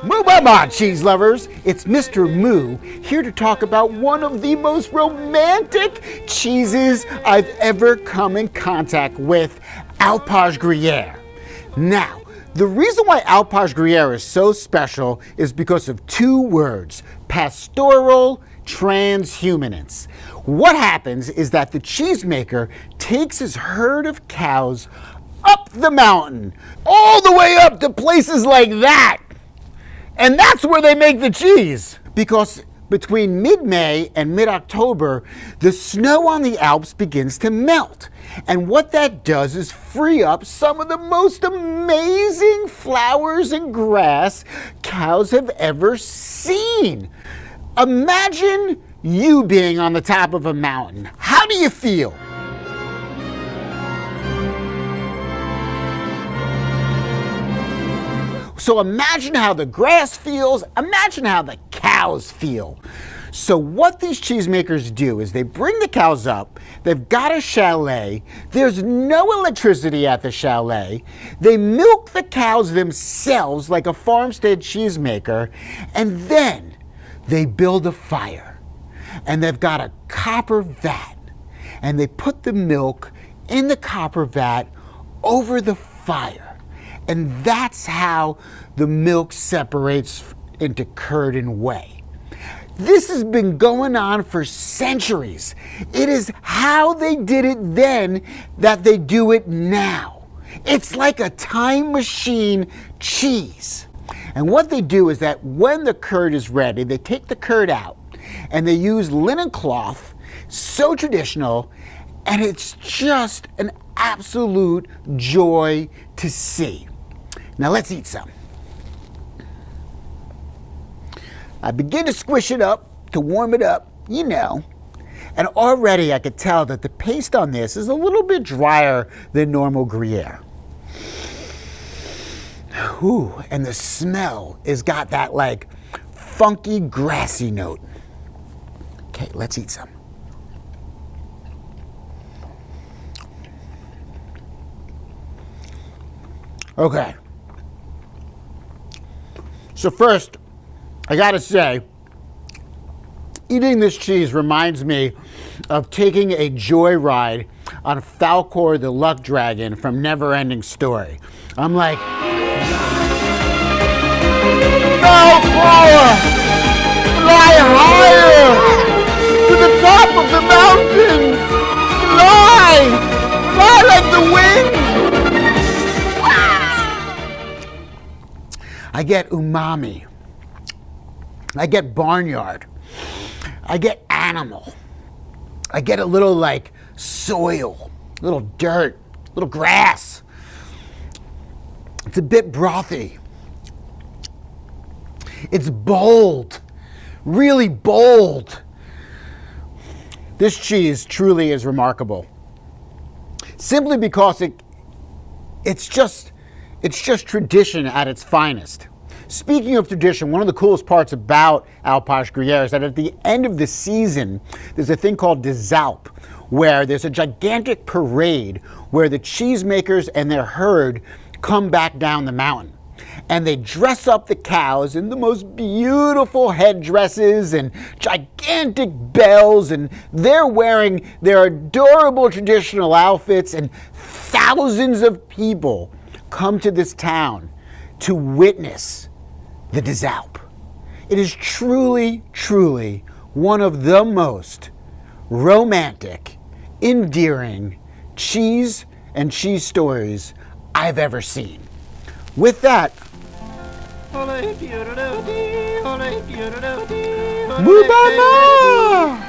Moo Mama, cheese lovers! It's Mr. Moo here to talk about one of the most romantic cheeses I've ever come in contact with, Alpage Gruyère. Now, the reason why Alpage Gruyère is so special is because of two words: pastoral transhumanence. What happens is that the cheesemaker takes his herd of cows up the mountain, all the way up to places like that. And that's where they make the cheese. Because between mid-May and mid-October, the snow on the Alps begins to melt. And what that does is free up some of the most amazing flowers and grass cows have ever seen. Imagine you being on the top of a mountain. How do you feel? So imagine how the grass feels, imagine how the cows feel. So what these cheesemakers do is they bring the cows up, they've got a chalet, there's no electricity at the chalet, they milk the cows themselves like a farmstead cheesemaker, and then they build a fire. And they've got a copper vat, and they put the milk in the copper vat over the fire. And that's how the milk separates into curd and whey. This has been going on for centuries. It is how they did it then that they do it now. It's like a time machine cheese. And what they do is that when the curd is ready, they take the curd out and they use linen cloth, so traditional, and it's just an absolute joy to see. Now let's eat some. I begin to squish it up, to warm it up, you know. And already I could tell that the paste on this is a little bit drier than normal Gruyère. Ooh, and the smell has got that like funky, grassy note. Okay, let's eat some. Okay. So first, I gotta say, eating this cheese reminds me of taking a joyride on Falcor the Luck Dragon from Neverending Story. I'm like, Falcor, fly higher to the top of the mountain, fly like the wind. I get umami, I get barnyard, I get animal, I get a little like soil, a little dirt, a little grass. It's a bit brothy. It's bold, really bold. This cheese truly is remarkable. Simply because it's just tradition at its finest. Speaking of tradition, one of the coolest parts about Alpage Gruyère is that at the end of the season, there's a thing called des Alpes, where there's a gigantic parade where the cheesemakers and their herd come back down the mountain. And they dress up the cows in the most beautiful headdresses and gigantic bells, and they're wearing their adorable traditional outfits, and thousands of people come to this town to witness the des Alpes. It is truly, truly one of the most romantic, endearing cheese and cheese stories I've ever seen. With that, Moo Mama!